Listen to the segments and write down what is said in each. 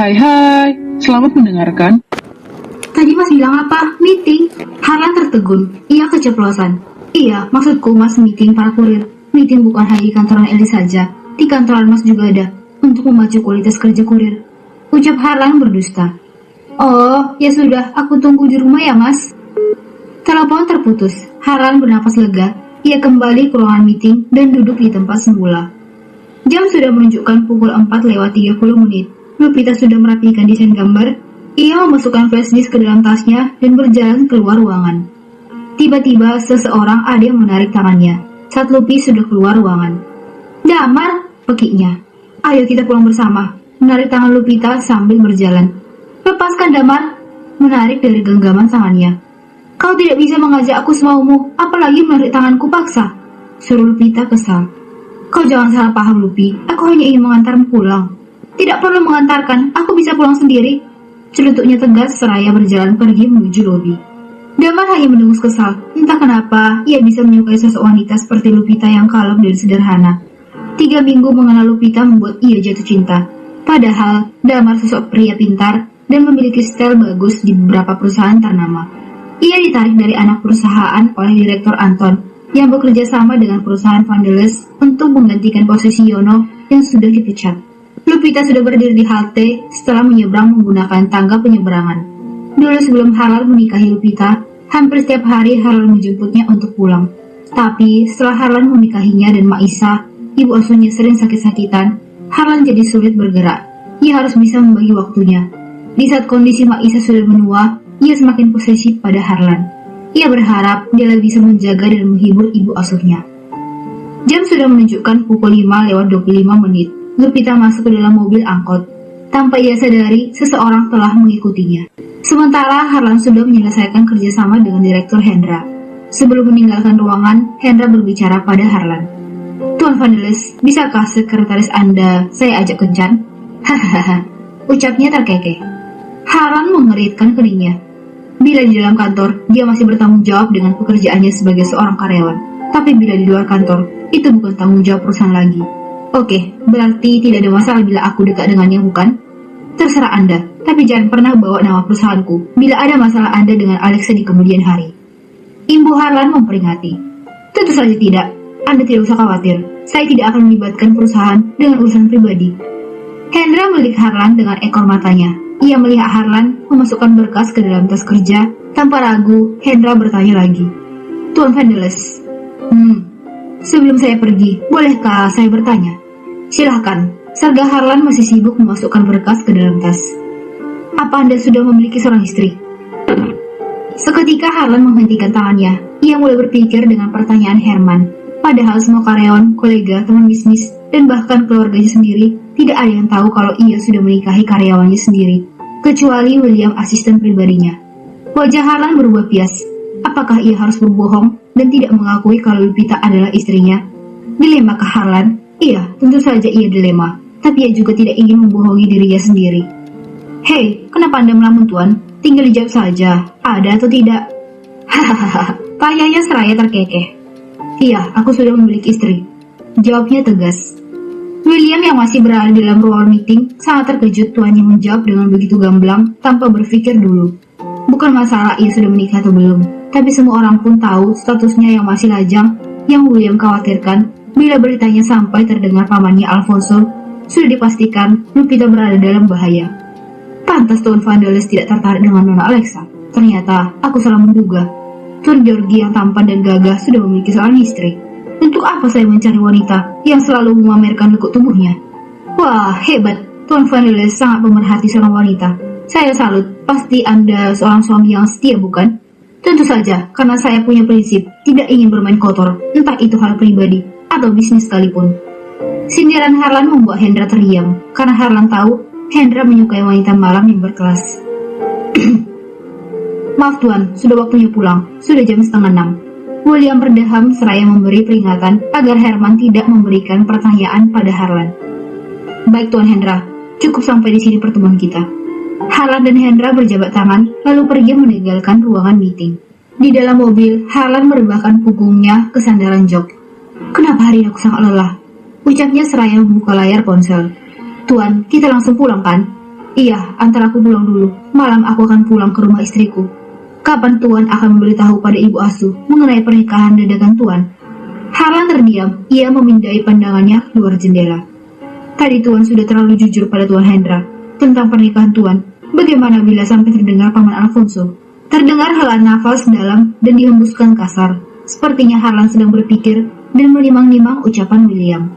Hai hai, selamat mendengarkan. Tadi Mas bilang apa? Meeting? Harlan tertegun. Ia keceplosan. Iya, maksudku Mas meeting para kurir. Meeting bukan hanya di kantoran Eli saja. Di kantoran Mas juga ada. Untuk memacu kualitas kerja kurir. Ucap Harlan berdusta. Oh, ya sudah. Aku tunggu di rumah ya Mas. Telepon terputus. Harlan bernapas lega. Ia kembali ke ruangan meeting dan duduk di tempat semula. Jam sudah menunjukkan pukul 4:30 menit. Lupita sudah merapikan desain gambar. Ia memasukkan flashdisk ke dalam tasnya dan berjalan keluar ruangan. Tiba-tiba seseorang ada yang menarik tangannya. Saat Lupi sudah keluar ruangan. Damar, pekiknya. Ayo kita pulang bersama. Menarik tangan Lupita sambil berjalan. Lepaskan Damar. Menarik dari genggaman tangannya. Kau tidak bisa mengajak aku semaumu, apalagi menarik tanganku paksa. Suruh Lupita kesal. Kau jangan salah paham Lupi. Aku hanya ingin mengantarmu pulang. Tidak perlu mengantarkan, aku bisa pulang sendiri. Celutuknya tegas seraya berjalan pergi menuju lobi. Damar hanya mendengus kesal. Entah kenapa, ia bisa menyukai sosok wanita seperti Lupita yang kalem dan sederhana. 3 minggu mengenal Lupita membuat ia jatuh cinta. Padahal, Damar sosok pria pintar dan memiliki style bagus di beberapa perusahaan ternama. Ia ditarik dari anak perusahaan oleh Direktur Anton, yang bekerja sama dengan perusahaan Vandeles untuk menggantikan posisi Yono yang sudah dipecat. Lupita sudah berdiri di halte setelah menyeberang menggunakan tangga penyeberangan. Dulu sebelum Harlan menikahi Lupita, hampir setiap hari Harlan menjemputnya untuk pulang. Tapi setelah Harlan menikahinya dan Maisa, ibu asuhnya sering sakit-sakitan, Harlan jadi sulit bergerak. Ia harus bisa membagi waktunya. Di saat kondisi Maisa sudah menua, ia semakin posesif pada Harlan. Ia berharap dia bisa menjaga dan menghibur ibu asuhnya. Jam sudah menunjukkan pukul 5:25 menit. Lupita masuk ke dalam mobil angkot. Tanpa ia sadari, seseorang telah mengikutinya. Sementara Harlan sudah menyelesaikan kerjasama dengan Direktur Hendra. Sebelum meninggalkan ruangan, Hendra berbicara pada Harlan. Tuan Vandeles, bisakah sekretaris Anda saya ajak kencan? Hahaha, ucapnya terkekeh. Harlan mengeritkan keningnya. Bila di dalam kantor, dia masih bertanggung jawab dengan pekerjaannya sebagai seorang karyawan. Tapi bila di luar kantor, itu bukan tanggung jawab perusahaan lagi. Oke, berarti tidak ada masalah bila aku dekat dengannya, bukan? Terserah Anda, tapi jangan pernah bawa nama perusahaanku bila ada masalah Anda dengan Alexa di kemudian hari. Imbu Harlan memperingati. Tentu saja tidak. Anda tidak usah khawatir. Saya tidak akan melibatkan perusahaan dengan urusan pribadi. Hendra melirik Harlan dengan ekor matanya. Ia melihat Harlan memasukkan berkas ke dalam tas kerja. Tanpa ragu, Hendra bertanya lagi. Tuan Vandeles, sebelum saya pergi, bolehkah saya bertanya? Silahkan, serga Harlan masih sibuk memasukkan berkas ke dalam tas. Apa Anda sudah memiliki seorang istri? Seketika Harlan menghentikan tangannya. Ia mulai berpikir dengan pertanyaan Herman. Padahal semua karyawan, kolega, teman bisnis, dan bahkan keluarganya sendiri tidak ada yang tahu kalau ia sudah menikahi karyawannya sendiri, kecuali William, asisten pribadinya. Wajah Harlan berubah pias. Apakah ia harus berbohong dan tidak mengakui kalau Lupita adalah istrinya? Dilemakah Harlan? Iya, tentu saja ia dilema. Tapi ia juga tidak ingin membohongi dirinya sendiri. Hei, kenapa Anda melamun Tuan? Tinggal dijawab saja, ada atau tidak? Hahaha, tanyanya seraya terkekeh. Iya, aku sudah memiliki istri. Jawabnya tegas. William yang masih berada di dalam ruangan meeting sangat terkejut tuannya menjawab dengan begitu gamblang tanpa berpikir dulu. Bukan masalah ia sudah menikah atau belum, tapi semua orang pun tahu statusnya yang masih lajang. Yang William khawatirkan bila beritanya sampai terdengar pamannya Alfonso, sudah dipastikan Lupita berada dalam bahaya. Pantas Tuan Vandeles tidak tertarik dengan Nona Alexa. Ternyata aku salah menduga. Tuan Georgi yang tampan dan gagah sudah memiliki seorang istri. Untuk apa saya mencari wanita yang selalu memamerkan lekuk tubuhnya? Wah, hebat. Tuan Vandeles sangat pemerhati seorang wanita. Saya salut. Pasti Anda seorang suami yang setia, bukan? Tentu saja, karena saya punya prinsip tidak ingin bermain kotor, entah itu hal pribadi atau bisnis sekalipun. Sindiran Harlan membuat Hendra terdiam, karena Harlan tahu Hendra menyukai wanita malam yang berkelas. Maaf Tuan, sudah waktunya pulang. Sudah jam 5:30. William berdeham seraya memberi peringatan agar Herman tidak memberikan pertanyaan pada Harlan. Baik Tuan Hendra, cukup sampai di sini pertemuan kita. Harlan dan Hendra berjabat tangan lalu pergi meninggalkan ruangan meeting. Di dalam mobil, Harlan merebahkan punggungnya ke sandaran jok. Kenapa hari ini aku sangat lelah? Ucapnya seraya membuka layar ponsel. Tuan, kita langsung pulang kan? Iya, antar aku pulang dulu. Malam aku akan pulang ke rumah istriku. Kapan Tuan akan memberitahu pada ibu asuh mengenai pernikahan dadakan Tuan? Harlan terdiam. Ia memindai pandangannya keluar jendela. Tadi Tuan sudah terlalu jujur pada Tuan Hendra tentang pernikahan Tuan. Bagaimana bila sampai terdengar Paman Alfonso? Terdengar helaan nafas dalam dan dihembuskan kasar. Sepertinya Harlan sedang berpikir dan melimang-limang ucapan William.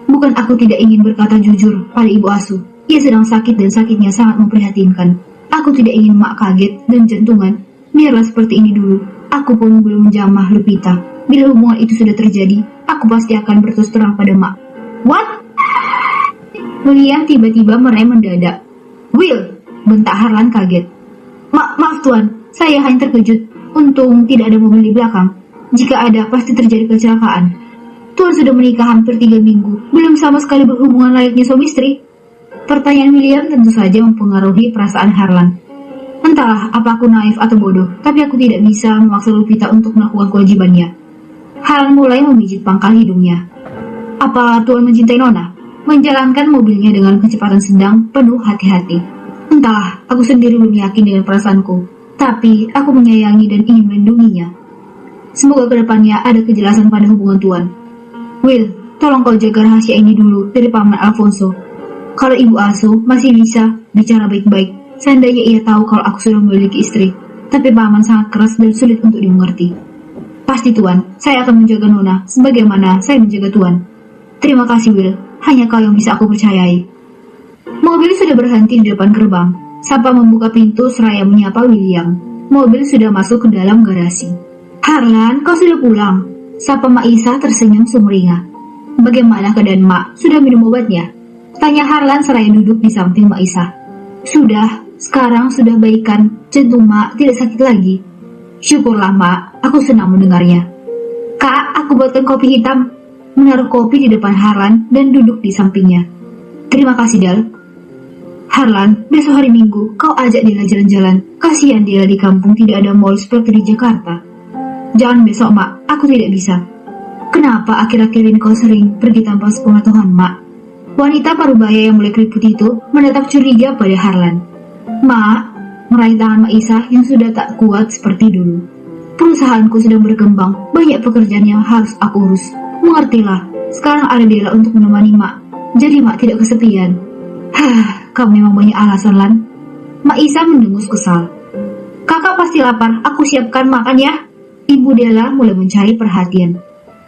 Bukan aku tidak ingin berkata jujur pada ibu asuh. Ia sedang sakit dan sakitnya sangat memprihatinkan. Aku tidak ingin Mak kaget dan jantungan. Biarlah seperti ini dulu. Aku pun belum menjamah Lupita. Bila hubungan itu sudah terjadi, aku pasti akan berterus terang pada Mak. What? William tiba-tiba merem mendadak. Will, bentak Harlan kaget. Maaf Tuan, saya hanya terkejut. Untung tidak ada mobil di belakang. Jika ada, pasti terjadi kecelakaan. Tuan sudah menikah hampir 3 minggu. Belum sama sekali berhubungan layaknya suami istri. Pertanyaan William tentu saja mempengaruhi perasaan Harlan. Entahlah apa aku naif atau bodoh, tapi aku tidak bisa memaksa Lupita untuk melakukan kewajibannya. Harlan mulai memijit pangkal hidungnya. Apa Tuan mencintai Nona? Menjalankan mobilnya dengan kecepatan sedang, penuh hati-hati. Entahlah, aku sendiri belum yakin dengan perasaanku. Tapi aku menyayangi dan ingin melindunginya. Semoga kedepannya ada kejelasan pada hubungan Tuan. Will, tolong kau jaga rahasia ini dulu dari Paman Alfonso. Kalau ibu asuh masih bisa bicara baik-baik, seandainya ia tahu kalau aku sudah memiliki istri. Tapi Paman sangat keras dan sulit untuk dimengerti. Pasti Tuan, saya akan menjaga Nona sebagaimana saya menjaga Tuan. Terima kasih Will, hanya kau yang bisa aku percayai. Mobil sudah berhenti di depan gerbang. Sapa membuka pintu seraya menyapa William. Mobil sudah masuk ke dalam garasi. Harlan, kau sudah pulang? Sapa Mak Isa tersenyum sumringah. Bagaimana keadaan Mak? Sudah minum obatnya? Tanya Harlan seraya duduk di samping Mak Isa. Sudah, sekarang sudah baikan. Jantung Mak tidak sakit lagi. Syukurlah Mak, aku senang mendengarnya. Kak, aku buatkan kopi hitam. Menaruh kopi di depan Harlan dan duduk di sampingnya. Terima kasih Del. Harlan, besok hari Minggu kau ajak Dela jalan-jalan. Kasihan Dela di kampung tidak ada mall seperti di Jakarta. Jangan besok Mak, aku tidak bisa. Kenapa akhir-akhir ini kau sering pergi tanpa sepengetahuan Mak? Wanita parubaya yang mulai keriput itu menatap curiga pada Harlan. Mak, meraih tangan Mak Isa yang sudah tak kuat seperti dulu. Perusahaanku sedang berkembang, banyak pekerjaan yang harus aku urus. Mengertilah, sekarang ada Dela untuk menemani Mak. Jadi Mak tidak kesepian. Kamu memang banyak alasan, Lan. Mak Isa mendengus kesal. Kakak pasti lapar, aku siapkan makan ya. Ibu Dela mulai mencari perhatian.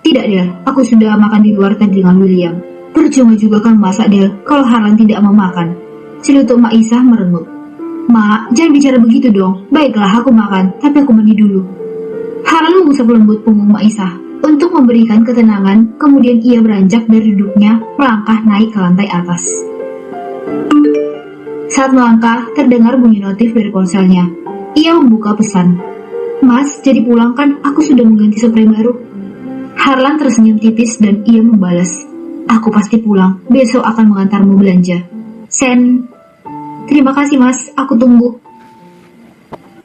Tidak Del, aku sudah makan di luar tadi dengan William. Percuma juga kan masak Del, kalau Harlan tidak mau makan. Celoteh Mak Isa merengut. Mak, jangan bicara begitu dong. Baiklah, aku makan, tapi aku mandi dulu. Harlan mengusap lembut punggung Mak Isa untuk memberikan ketenangan, kemudian ia beranjak dari duduknya, melangkah naik ke lantai atas. Saat melangkah, terdengar bunyi notif dari ponselnya. Ia membuka pesan. Mas, jadi pulang kan? Aku sudah mengganti spray baru. Harlan tersenyum tipis dan ia membalas. Aku pasti pulang, besok akan mengantarmu belanja. Sen. Terima kasih mas, aku tunggu.